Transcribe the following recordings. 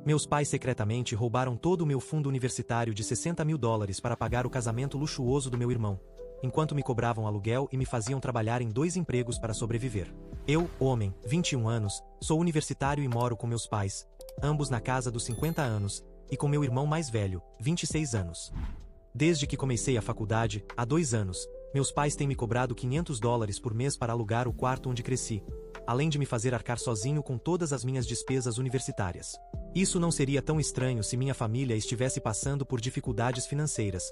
Meus pais secretamente roubaram todo o meu fundo universitário de $60.000 para pagar o casamento luxuoso do meu irmão, enquanto me cobravam aluguel e me faziam trabalhar em 2 empregos para sobreviver. Eu, homem, 21 anos, sou universitário e moro com meus pais, ambos na casa dos 50 anos, e com meu irmão mais velho, 26 anos. Desde que comecei a faculdade, há 2 anos, meus pais têm me cobrado $500 por mês para alugar o quarto onde cresci, além de me fazer arcar sozinho com todas as minhas despesas universitárias. Isso não seria tão estranho se minha família estivesse passando por dificuldades financeiras,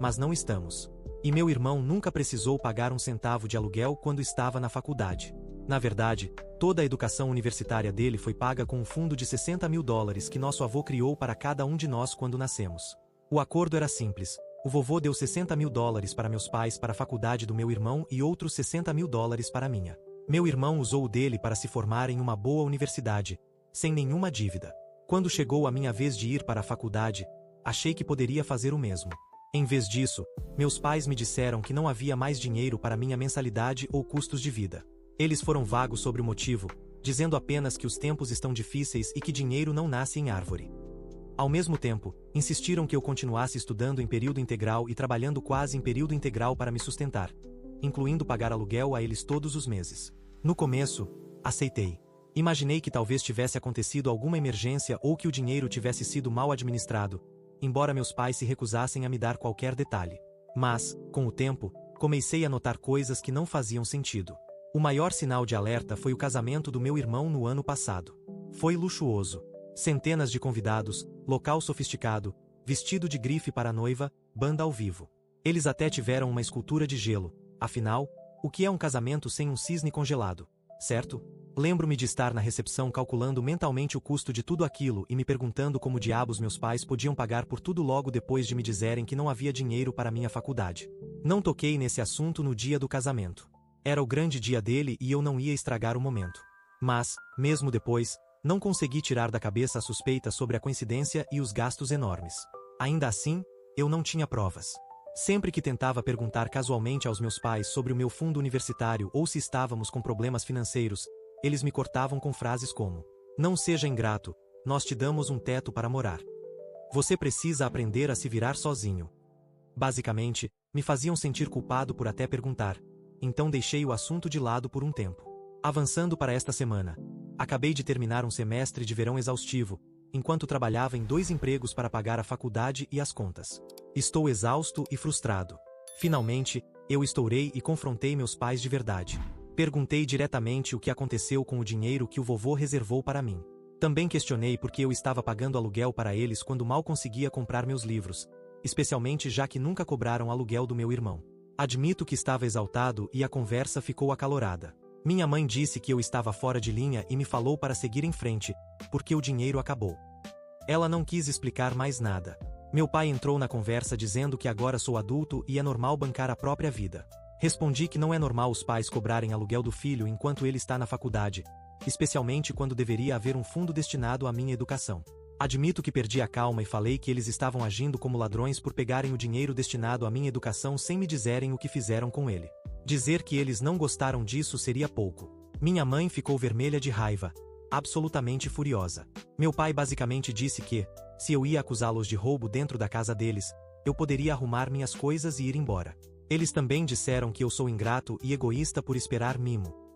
mas não estamos. E meu irmão nunca precisou pagar um centavo de aluguel quando estava na faculdade. Na verdade, toda a educação universitária dele foi paga com um fundo de $60.000 que nosso avô criou para cada um de nós quando nascemos. O acordo era simples. O vovô deu $60.000 para meus pais para a faculdade do meu irmão e outros $60.000 para a minha. Meu irmão usou o dele para se formar em uma boa universidade, sem nenhuma dívida. Quando chegou a minha vez de ir para a faculdade, achei que poderia fazer o mesmo. Em vez disso, meus pais me disseram que não havia mais dinheiro para minha mensalidade ou custos de vida. Eles foram vagos sobre o motivo, dizendo apenas que os tempos estão difíceis e que dinheiro não nasce em árvore. Ao mesmo tempo, insistiram que eu continuasse estudando em período integral e trabalhando quase em período integral para me sustentar, incluindo pagar aluguel a eles todos os meses. No começo, aceitei. Imaginei que talvez tivesse acontecido alguma emergência ou que o dinheiro tivesse sido mal administrado, embora meus pais se recusassem a me dar qualquer detalhe. Mas, com o tempo, comecei a notar coisas que não faziam sentido. O maior sinal de alerta foi o casamento do meu irmão no ano passado. Foi luxuoso. Centenas de convidados, local sofisticado, vestido de grife para a noiva, banda ao vivo. Eles até tiveram uma escultura de gelo. Afinal, o que é um casamento sem um cisne congelado, certo? Lembro-me de estar na recepção calculando mentalmente o custo de tudo aquilo e me perguntando como diabos meus pais podiam pagar por tudo logo depois de me dizerem que não havia dinheiro para minha faculdade. Não toquei nesse assunto no dia do casamento. Era o grande dia dele e eu não ia estragar o momento. Mas, mesmo depois, não consegui tirar da cabeça a suspeita sobre a coincidência e os gastos enormes. Ainda assim, eu não tinha provas. Sempre que tentava perguntar casualmente aos meus pais sobre o meu fundo universitário ou se estávamos com problemas financeiros, eles me cortavam com frases como: "Não seja ingrato, nós te damos um teto para morar. Você precisa aprender a se virar sozinho." Basicamente, me faziam sentir culpado por até perguntar. Então deixei o assunto de lado por um tempo. Avançando para esta semana. Acabei de terminar um semestre de verão exaustivo, enquanto trabalhava em 2 empregos para pagar a faculdade e as contas. Estou exausto e frustrado. Finalmente, eu estourei e confrontei meus pais de verdade. Perguntei diretamente o que aconteceu com o dinheiro que o vovô reservou para mim. Também questionei por que eu estava pagando aluguel para eles quando mal conseguia comprar meus livros, especialmente já que nunca cobraram aluguel do meu irmão. Admito que estava exaltado e a conversa ficou acalorada. Minha mãe disse que eu estava fora de linha e me falou para seguir em frente, porque o dinheiro acabou. Ela não quis explicar mais nada. Meu pai entrou na conversa dizendo que agora sou adulto e é normal bancar a própria vida. Respondi que não é normal os pais cobrarem aluguel do filho enquanto ele está na faculdade, especialmente quando deveria haver um fundo destinado à minha educação. Admito que perdi a calma e falei que eles estavam agindo como ladrões por pegarem o dinheiro destinado à minha educação sem me dizerem o que fizeram com ele. Dizer que eles não gostaram disso seria pouco. Minha mãe ficou vermelha de raiva, absolutamente furiosa. Meu pai basicamente disse que, se eu ia acusá-los de roubo dentro da casa deles, eu poderia arrumar minhas coisas e ir embora. Eles também disseram que eu sou ingrato e egoísta por esperar mimo.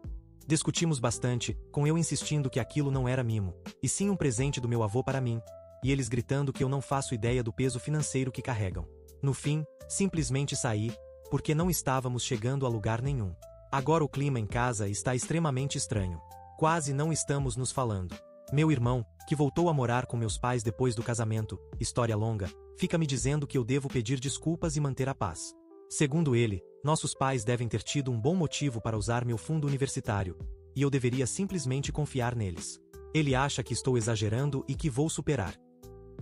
Discutimos bastante, com eu insistindo que aquilo não era mimo, e sim um presente do meu avô para mim, e eles gritando que eu não faço ideia do peso financeiro que carregam. No fim, simplesmente saí, porque não estávamos chegando a lugar nenhum. Agora o clima em casa está extremamente estranho. Quase não estamos nos falando. Meu irmão, que voltou a morar com meus pais depois do casamento, história longa, fica me dizendo que eu devo pedir desculpas e manter a paz. Segundo ele, nossos pais devem ter tido um bom motivo para usar meu fundo universitário, e eu deveria simplesmente confiar neles. Ele acha que estou exagerando e que vou superar.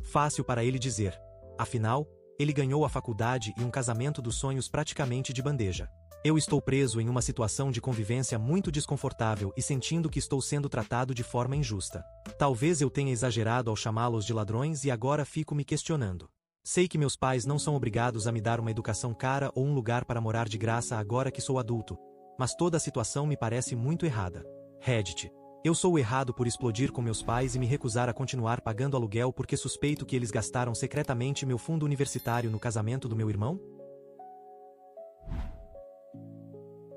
Fácil para ele dizer. Afinal, ele ganhou a faculdade e um casamento dos sonhos praticamente de bandeja. Eu estou preso em uma situação de convivência muito desconfortável e sentindo que estou sendo tratado de forma injusta. Talvez eu tenha exagerado ao chamá-los de ladrões e agora fico me questionando. Sei que meus pais não são obrigados a me dar uma educação cara ou um lugar para morar de graça agora que sou adulto, mas toda a situação me parece muito errada. Reddit. Eu sou o errado por explodir com meus pais e me recusar a continuar pagando aluguel porque suspeito que eles gastaram secretamente meu fundo universitário no casamento do meu irmão?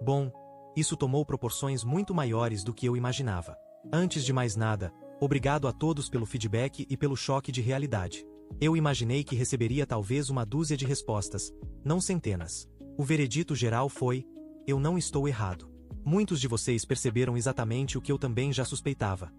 Bom, isso tomou proporções muito maiores do que eu imaginava. Antes de mais nada, obrigado a todos pelo feedback e pelo choque de realidade. Eu imaginei que receberia talvez uma dúzia de respostas, não centenas. O veredito geral foi: eu não estou errado. Muitos de vocês perceberam exatamente o que eu também já suspeitava.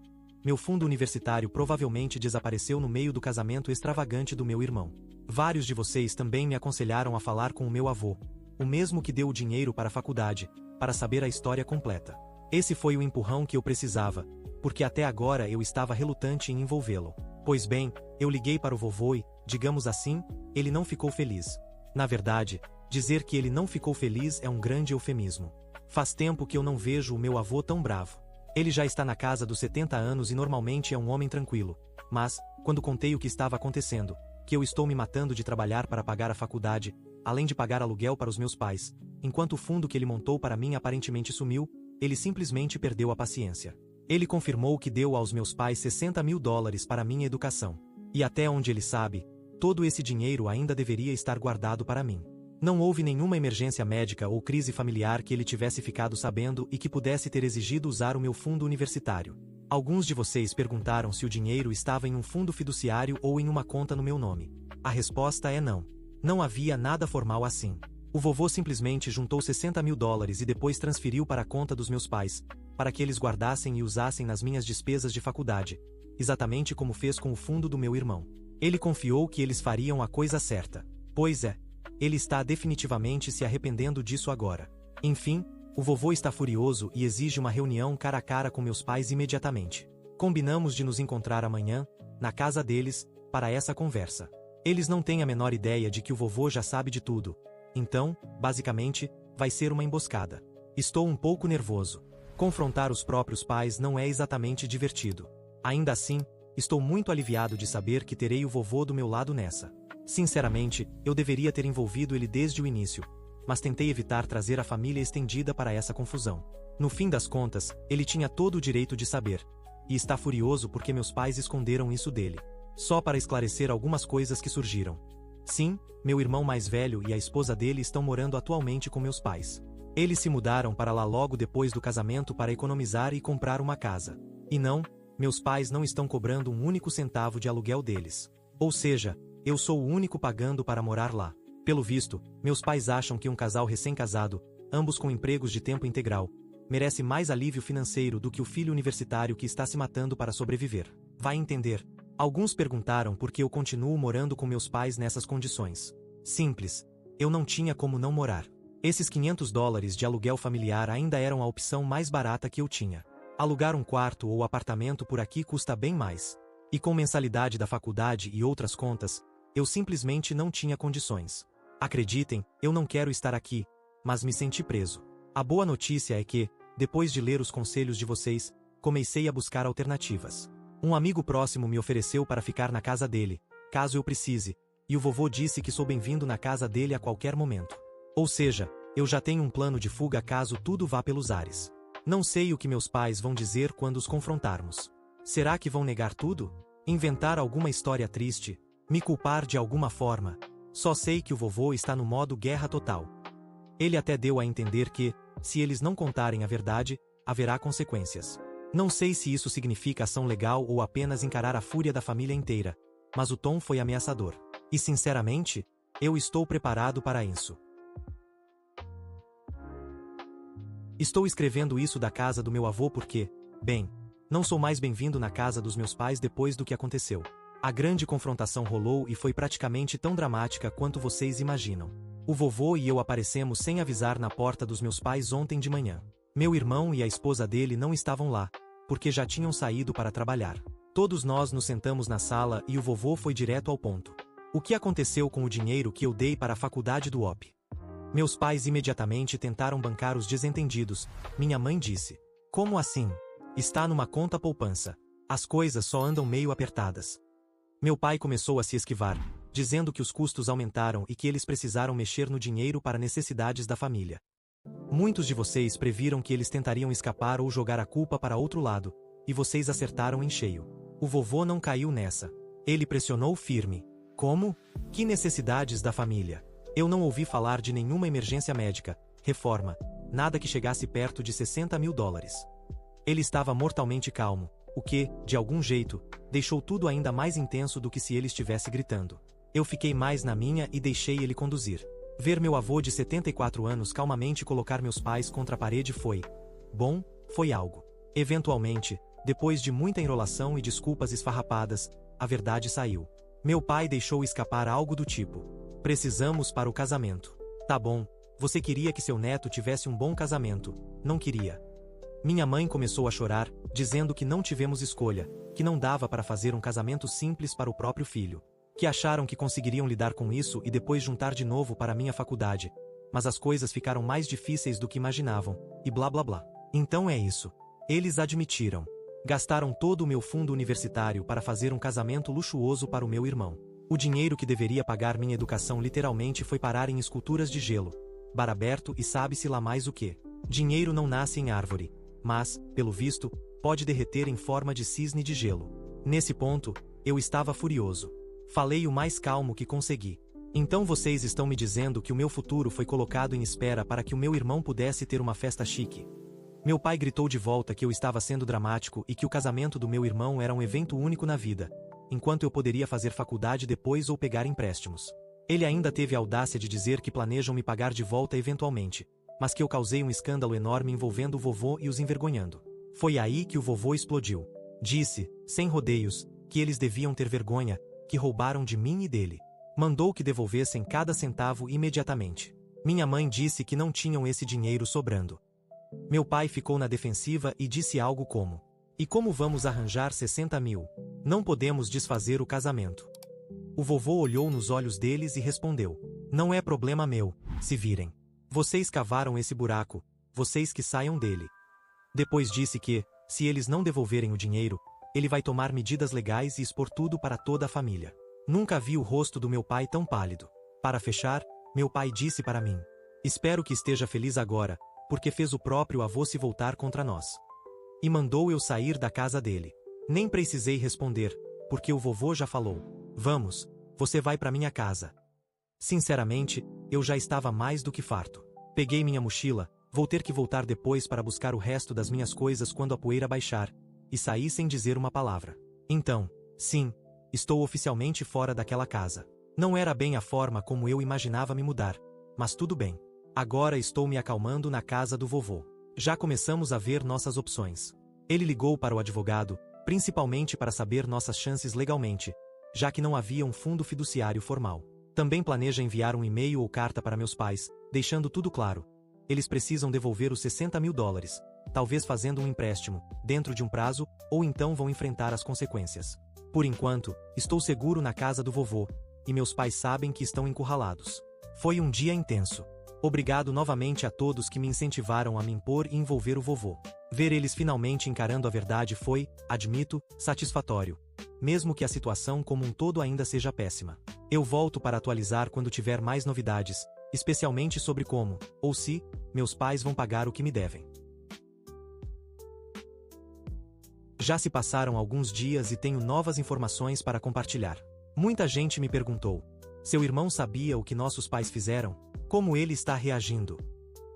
Meu fundo universitário provavelmente desapareceu no meio do casamento extravagante do meu irmão. Vários de vocês também me aconselharam a falar com o meu avô, o mesmo que deu o dinheiro para a faculdade, para saber a história completa. Esse foi o empurrão que eu precisava, porque até agora eu estava relutante em envolvê-lo. Pois bem, eu liguei para o vovô e, digamos assim, ele não ficou feliz. Na verdade, dizer que ele não ficou feliz é um grande eufemismo. Faz tempo que eu não vejo o meu avô tão bravo. Ele já está na casa dos 70 anos e normalmente é um homem tranquilo. Mas, quando contei o que estava acontecendo, que eu estou me matando de trabalhar para pagar a faculdade, além de pagar aluguel para os meus pais, enquanto o fundo que ele montou para mim aparentemente sumiu, ele simplesmente perdeu a paciência. Ele confirmou que deu aos meus pais $60.000 para minha educação. E até onde ele sabe, todo esse dinheiro ainda deveria estar guardado para mim. Não houve nenhuma emergência médica ou crise familiar que ele tivesse ficado sabendo e que pudesse ter exigido usar o meu fundo universitário. Alguns de vocês perguntaram se o dinheiro estava em um fundo fiduciário ou em uma conta no meu nome. A resposta é não. Não havia nada formal assim. O vovô simplesmente juntou $60.000 e depois transferiu para a conta dos meus pais, para que eles guardassem e usassem nas minhas despesas de faculdade, exatamente como fez com o fundo do meu irmão. Ele confiou que eles fariam a coisa certa. Pois é. Ele está definitivamente se arrependendo disso agora. Enfim, o vovô está furioso e exige uma reunião cara a cara com meus pais imediatamente. Combinamos de nos encontrar amanhã, na casa deles, para essa conversa. Eles não têm a menor ideia de que o vovô já sabe de tudo. Então, basicamente, vai ser uma emboscada. Estou um pouco nervoso. Confrontar os próprios pais não é exatamente divertido. Ainda assim, estou muito aliviado de saber que terei o vovô do meu lado nessa. Sinceramente, eu deveria ter envolvido ele desde o início, mas tentei evitar trazer a família estendida para essa confusão. No fim das contas, ele tinha todo o direito de saber, e está furioso porque meus pais esconderam isso dele. Só para esclarecer algumas coisas que surgiram. Sim, meu irmão mais velho e a esposa dele estão morando atualmente com meus pais. Eles se mudaram para lá logo depois do casamento para economizar e comprar uma casa. E não, meus pais não estão cobrando um único centavo de aluguel deles. Ou seja, eu sou o único pagando para morar lá. Pelo visto, meus pais acham que um casal recém-casado, ambos com empregos de tempo integral, merece mais alívio financeiro do que o filho universitário que está se matando para sobreviver. Vai entender. Alguns perguntaram por que eu continuo morando com meus pais nessas condições. Simples. Eu não tinha como não morar. Esses $500 de aluguel familiar ainda eram a opção mais barata que eu tinha. Alugar um quarto ou apartamento por aqui custa bem mais. E com mensalidade da faculdade e outras contas, eu simplesmente não tinha condições. Acreditem, eu não quero estar aqui, mas me senti preso. A boa notícia é que, depois de ler os conselhos de vocês, comecei a buscar alternativas. Um amigo próximo me ofereceu para ficar na casa dele, caso eu precise, e o vovô disse que sou bem-vindo na casa dele a qualquer momento. Ou seja, eu já tenho um plano de fuga caso tudo vá pelos ares. Não sei o que meus pais vão dizer quando os confrontarmos. Será que vão negar tudo? Inventar alguma história triste? Me culpar de alguma forma? Só sei que o vovô está no modo guerra total. Ele até deu a entender que, se eles não contarem a verdade, haverá consequências. Não sei se isso significa ação legal ou apenas encarar a fúria da família inteira, mas o tom foi ameaçador. E sinceramente, eu estou preparado para isso. Estou escrevendo isso da casa do meu avô porque, bem, não sou mais bem-vindo na casa dos meus pais depois do que aconteceu. A grande confrontação rolou e foi praticamente tão dramática quanto vocês imaginam. O vovô e eu aparecemos sem avisar na porta dos meus pais ontem de manhã. Meu irmão e a esposa dele não estavam lá, porque já tinham saído para trabalhar. Todos nós nos sentamos na sala e o vovô foi direto ao ponto. O que aconteceu com o dinheiro que eu dei para a faculdade do OP? Meus pais imediatamente tentaram bancar os desentendidos. Minha mãe disse: como assim? Está numa conta poupança. As coisas só andam meio apertadas. Meu pai começou a se esquivar, dizendo que os custos aumentaram e que eles precisaram mexer no dinheiro para necessidades da família. Muitos de vocês previram que eles tentariam escapar ou jogar a culpa para outro lado, e vocês acertaram em cheio. O vovô não caiu nessa. Ele pressionou firme. Como? Que necessidades da família? Eu não ouvi falar de nenhuma emergência médica, reforma, nada que chegasse perto de 60 mil dólares. Ele estava mortalmente calmo, o que, de algum jeito, deixou tudo ainda mais intenso do que se ele estivesse gritando. Eu fiquei mais na minha e deixei ele conduzir. Ver meu avô de 74 anos calmamente colocar meus pais contra a parede foi... bom, foi algo. Eventualmente, depois de muita enrolação e desculpas esfarrapadas, a verdade saiu. Meu pai deixou escapar algo do tipo: precisamos para o casamento. Tá bom, você queria que seu neto tivesse um bom casamento, não queria. Minha mãe começou a chorar, dizendo que não tivemos escolha, que não dava para fazer um casamento simples para o próprio filho. Que acharam que conseguiriam lidar com isso e depois juntar de novo para minha faculdade. Mas as coisas ficaram mais difíceis do que imaginavam, e blá blá blá. Então é isso. Eles admitiram. Gastaram todo o meu fundo universitário para fazer um casamento luxuoso para o meu irmão. O dinheiro que deveria pagar minha educação literalmente foi parar em esculturas de gelo, bar aberto e sabe-se lá mais o que. Dinheiro não nasce em árvore, mas, pelo visto, pode derreter em forma de cisne de gelo. Nesse ponto, eu estava furioso. Falei o mais calmo que consegui. Então vocês estão me dizendo que o meu futuro foi colocado em espera para que o meu irmão pudesse ter uma festa chique. Meu pai gritou de volta que eu estava sendo dramático e que o casamento do meu irmão era um evento único na vida, enquanto eu poderia fazer faculdade depois ou pegar empréstimos. Ele ainda teve a audácia de dizer que planejam me pagar de volta eventualmente, mas que eu causei um escândalo enorme envolvendo o vovô e os envergonhando. Foi aí que o vovô explodiu. Disse, sem rodeios, que eles deviam ter vergonha, que roubaram de mim e dele. Mandou que devolvessem cada centavo imediatamente. Minha mãe disse que não tinham esse dinheiro sobrando. Meu pai ficou na defensiva e disse algo como: e como vamos arranjar 60 mil? Não podemos desfazer o casamento. O vovô olhou nos olhos deles e respondeu: não é problema meu, se virem. Vocês cavaram esse buraco, vocês que saiam dele. Depois disse que, se eles não devolverem o dinheiro, ele vai tomar medidas legais e expor tudo para toda a família. Nunca vi o rosto do meu pai tão pálido. Para fechar, meu pai disse para mim: espero que esteja feliz agora, porque fez o próprio avô se voltar contra nós. E mandou eu sair da casa dele. Nem precisei responder, porque o vovô já falou: vamos, você vai para minha casa. Sinceramente, eu já estava mais do que farto. Peguei minha mochila, vou ter que voltar depois para buscar o resto das minhas coisas quando a poeira baixar, e saí sem dizer uma palavra. Então, sim, estou oficialmente fora daquela casa. Não era bem a forma como eu imaginava me mudar, mas tudo bem. Agora estou me acalmando na casa do vovô. Já começamos a ver nossas opções. Ele ligou para o advogado, principalmente para saber nossas chances legalmente, já que não havia um fundo fiduciário formal. Também planeja enviar um e-mail ou carta para meus pais, deixando tudo claro. Eles precisam devolver os 60 mil dólares, talvez fazendo um empréstimo, dentro de um prazo, ou então vão enfrentar as consequências. Por enquanto, estou seguro na casa do vovô, e meus pais sabem que estão encurralados. Foi um dia intenso. Obrigado novamente a todos que me incentivaram a me impor e envolver o vovô. Ver eles finalmente encarando a verdade foi, admito, satisfatório. Mesmo que a situação como um todo ainda seja péssima. Eu volto para atualizar quando tiver mais novidades, especialmente sobre como, ou se, meus pais vão pagar o que me devem. Já se passaram alguns dias e tenho novas informações para compartilhar. Muita gente me perguntou: seu irmão sabia o que nossos pais fizeram? Como ele está reagindo?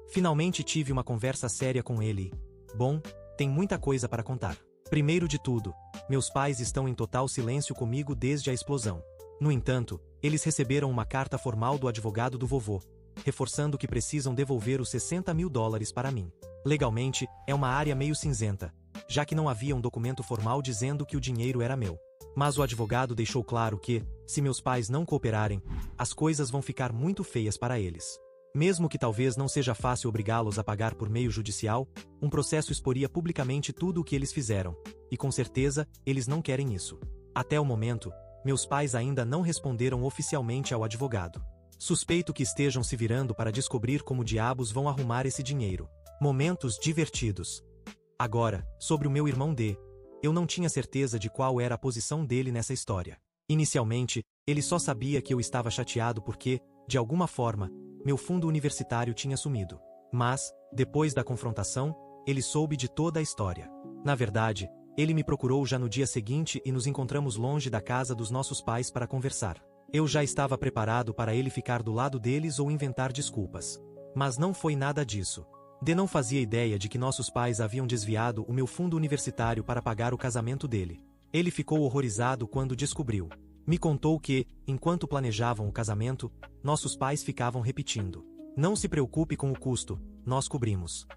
Finalmente tive uma conversa séria com ele. Bom, tem muita coisa para contar. Primeiro de tudo, meus pais estão em total silêncio comigo desde a explosão. No entanto, eles receberam uma carta formal do advogado do vovô, reforçando que precisam devolver os 60 mil dólares para mim. Legalmente, é uma área meio cinzenta, já que não havia um documento formal dizendo que o dinheiro era meu. Mas o advogado deixou claro que, se meus pais não cooperarem, as coisas vão ficar muito feias para eles. Mesmo que talvez não seja fácil obrigá-los a pagar por meio judicial, um processo exporia publicamente tudo o que eles fizeram, e com certeza, eles não querem isso. Até o momento, meus pais ainda não responderam oficialmente ao advogado. Suspeito que estejam se virando para descobrir como diabos vão arrumar esse dinheiro. Momentos divertidos. Agora, sobre o meu irmão D. Eu não tinha certeza de qual era a posição dele nessa história. Inicialmente, ele só sabia que eu estava chateado porque, de alguma forma, meu fundo universitário tinha sumido. Mas, depois da confrontação, ele soube de toda a história. Na verdade, ele me procurou já no dia seguinte e nos encontramos longe da casa dos nossos pais para conversar. Eu já estava preparado para ele ficar do lado deles ou inventar desculpas. Mas não foi nada disso. D não fazia ideia de que nossos pais haviam desviado o meu fundo universitário para pagar o casamento dele. Ele ficou horrorizado quando descobriu. Me contou que, enquanto planejavam o casamento, nossos pais ficavam repetindo: "Não se preocupe com o custo, nós cobrimos."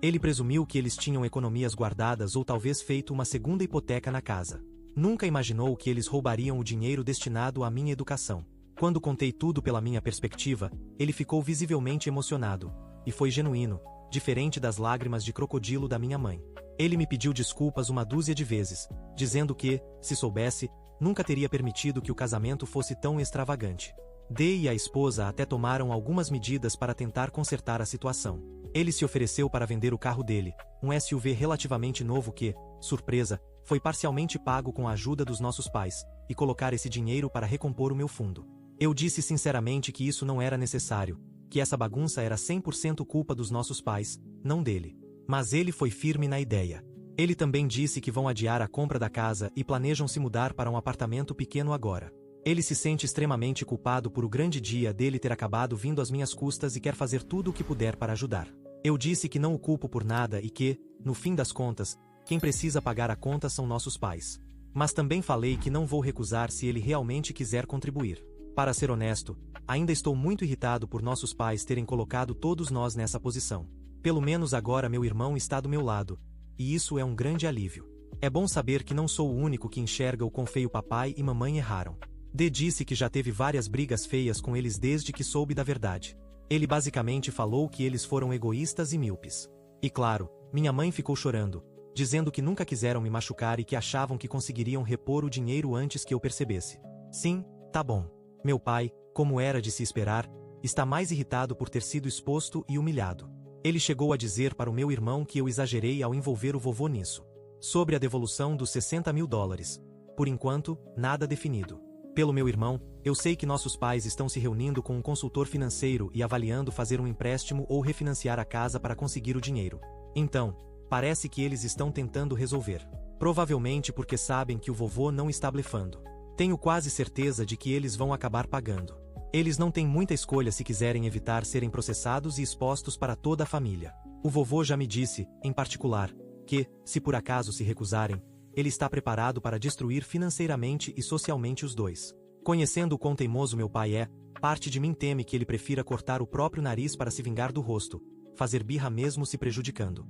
Ele presumiu que eles tinham economias guardadas ou talvez feito uma segunda hipoteca na casa. Nunca imaginou que eles roubariam o dinheiro destinado à minha educação. Quando contei tudo pela minha perspectiva, ele ficou visivelmente emocionado. E foi genuíno, diferente das lágrimas de crocodilo da minha mãe. Ele me pediu desculpas uma dúzia de vezes, dizendo que, se soubesse, nunca teria permitido que o casamento fosse tão extravagante. D e a esposa até tomaram algumas medidas para tentar consertar a situação. Ele se ofereceu para vender o carro dele, um SUV relativamente novo que, surpresa, foi parcialmente pago com a ajuda dos nossos pais, e colocar esse dinheiro para recompor o meu fundo. Eu disse sinceramente que isso não era necessário, que essa bagunça era 100% culpa dos nossos pais, não dele. Mas ele foi firme na ideia. Ele também disse que vão adiar a compra da casa e planejam se mudar para um apartamento pequeno agora. Ele se sente extremamente culpado por o grande dia dele ter acabado vindo às minhas custas e quer fazer tudo o que puder para ajudar. Eu disse que não o culpo por nada e que, no fim das contas, quem precisa pagar a conta são nossos pais. Mas também falei que não vou recusar se ele realmente quiser contribuir. Para ser honesto, ainda estou muito irritado por nossos pais terem colocado todos nós nessa posição. Pelo menos agora meu irmão está do meu lado, e isso é um grande alívio. É bom saber que não sou o único que enxerga o quão feio papai e mamãe erraram. D disse que já teve várias brigas feias com eles desde que soube da verdade. Ele basicamente falou que eles foram egoístas e míopes. E claro, minha mãe ficou chorando, dizendo que nunca quiseram me machucar e que achavam que conseguiriam repor o dinheiro antes que eu percebesse. Sim, tá bom. Meu pai, como era de se esperar, está mais irritado por ter sido exposto e humilhado. Ele chegou a dizer para o meu irmão que eu exagerei ao envolver o vovô nisso. Sobre a devolução dos $60.000. Por enquanto, nada definido. Pelo meu irmão, eu sei que nossos pais estão se reunindo com um consultor financeiro e avaliando fazer um empréstimo ou refinanciar a casa para conseguir o dinheiro. Então, parece que eles estão tentando resolver. Provavelmente porque sabem que o vovô não está blefando. Tenho quase certeza de que eles vão acabar pagando. Eles não têm muita escolha se quiserem evitar serem processados e expostos para toda a família. O vovô já me disse, em particular, que, se por acaso se recusarem, ele está preparado para destruir financeiramente e socialmente os dois. Conhecendo o quão teimoso meu pai é, parte de mim teme que ele prefira cortar o próprio nariz para se vingar do rosto, fazer birra mesmo se prejudicando.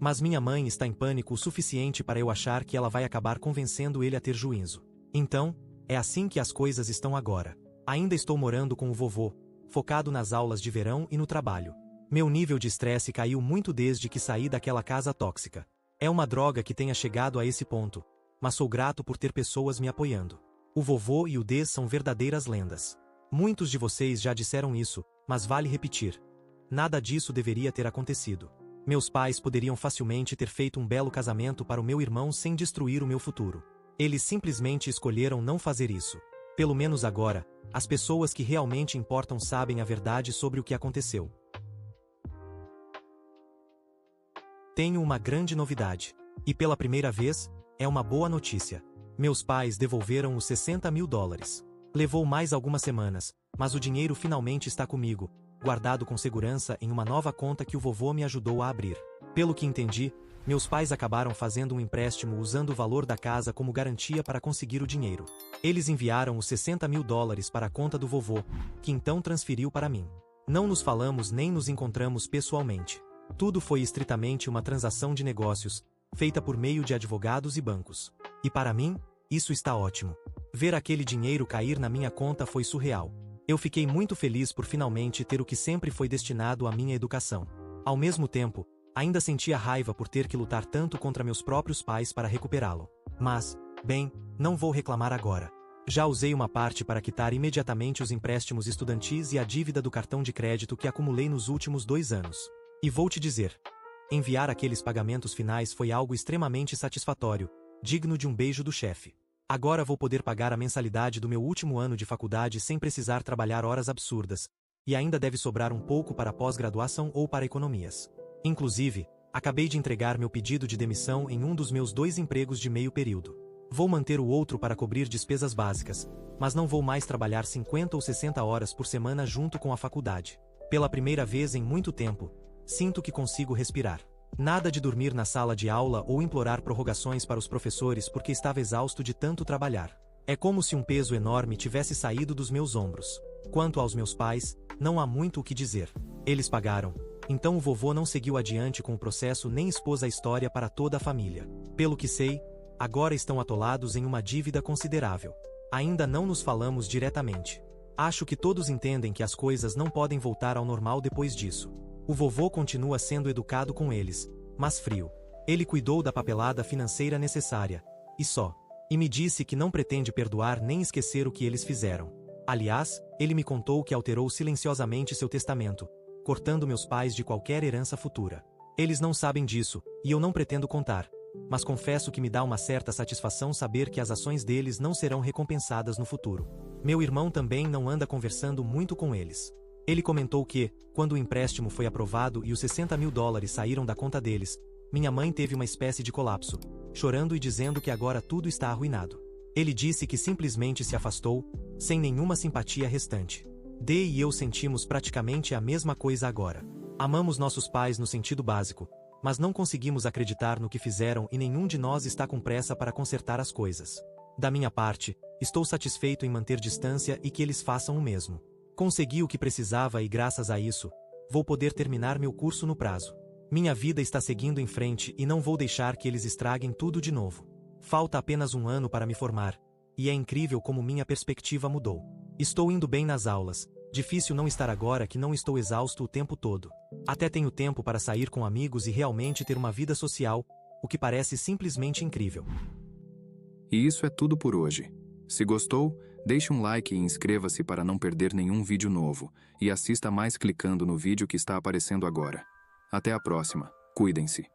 Mas minha mãe está em pânico o suficiente para eu achar que ela vai acabar convencendo ele a ter juízo. Então, é assim que as coisas estão agora. Ainda estou morando com o vovô, focado nas aulas de verão e no trabalho. Meu nível de estresse caiu muito desde que saí daquela casa tóxica. É uma droga que tenha chegado a esse ponto, mas sou grato por ter pessoas me apoiando. O vovô e o D são verdadeiras lendas. Muitos de vocês já disseram isso, mas vale repetir. Nada disso deveria ter acontecido. Meus pais poderiam facilmente ter feito um belo casamento para o meu irmão sem destruir o meu futuro. Eles simplesmente escolheram não fazer isso. Pelo menos agora, as pessoas que realmente importam sabem a verdade sobre o que aconteceu. Tenho uma grande novidade. E pela primeira vez, é uma boa notícia. Meus pais devolveram os $60.000. Levou mais algumas semanas, mas o dinheiro finalmente está comigo, guardado com segurança em uma nova conta que o vovô me ajudou a abrir. Pelo que entendi, meus pais acabaram fazendo um empréstimo usando o valor da casa como garantia para conseguir o dinheiro. Eles enviaram os $60.000 para a conta do vovô, que então transferiu para mim. Não nos falamos nem nos encontramos pessoalmente. Tudo foi estritamente uma transação de negócios, feita por meio de advogados e bancos. E para mim, isso está ótimo. Ver aquele dinheiro cair na minha conta foi surreal. Eu fiquei muito feliz por finalmente ter o que sempre foi destinado à minha educação. Ao mesmo tempo, ainda sentia raiva por ter que lutar tanto contra meus próprios pais para recuperá-lo. Mas, bem, não vou reclamar agora. Já usei uma parte para quitar imediatamente os empréstimos estudantis e a dívida do cartão de crédito que acumulei nos últimos 2 anos. E vou te dizer, enviar aqueles pagamentos finais foi algo extremamente satisfatório, digno de um beijo do chefe. Agora vou poder pagar a mensalidade do meu último ano de faculdade sem precisar trabalhar horas absurdas, e ainda deve sobrar um pouco para pós-graduação ou para economias. Inclusive, Acabei de entregar meu pedido de demissão em um dos meus 2 empregos de meio período. Vou manter o outro para cobrir despesas básicas, mas não vou mais trabalhar 50 ou 60 horas por semana junto com a faculdade. Pela primeira vez em muito tempo, sinto que consigo respirar. Nada de dormir na sala de aula ou implorar prorrogações para os professores porque estava exausto de tanto trabalhar. É como se um peso enorme tivesse saído dos meus ombros. Quanto aos meus pais, não há muito o que dizer. Eles pagaram. Então o vovô não seguiu adiante com o processo nem expôs a história para toda a família. Pelo que sei, agora estão atolados em uma dívida considerável. Ainda não nos falamos diretamente. Acho que todos entendem que as coisas não podem voltar ao normal depois disso. O vovô continua sendo educado com eles, mas frio. Ele cuidou da papelada financeira necessária, e só. E me disse que não pretende perdoar nem esquecer o que eles fizeram. Aliás, ele me contou que alterou silenciosamente seu testamento, cortando meus pais de qualquer herança futura. Eles não sabem disso, e eu não pretendo contar. Mas confesso que me dá uma certa satisfação saber que as ações deles não serão recompensadas no futuro. Meu irmão também não anda conversando muito com eles. Ele comentou que, quando o empréstimo foi aprovado e os 60 mil dólares saíram da conta deles, minha mãe teve uma espécie de colapso, chorando e dizendo que agora tudo está arruinado. Ele disse que simplesmente se afastou, sem nenhuma simpatia restante. Dee e eu sentimos praticamente a mesma coisa agora. Amamos nossos pais no sentido básico, mas não conseguimos acreditar no que fizeram e nenhum de nós está com pressa para consertar as coisas. Da minha parte, estou satisfeito em manter distância e que eles façam o mesmo. Consegui o que precisava e graças a isso, vou poder terminar meu curso no prazo. Minha vida está seguindo em frente e não vou deixar que eles estraguem tudo de novo. Falta apenas um ano para me formar, e é incrível como minha perspectiva mudou. Estou indo bem nas aulas, difícil não estar agora que não estou exausto o tempo todo. Até tenho tempo para sair com amigos e realmente ter uma vida social, o que parece simplesmente incrível. E isso é tudo por hoje. Se gostou, deixe um like e inscreva-se para não perder nenhum vídeo novo, e assista mais clicando no vídeo que está aparecendo agora. Até a próxima. Cuidem-se.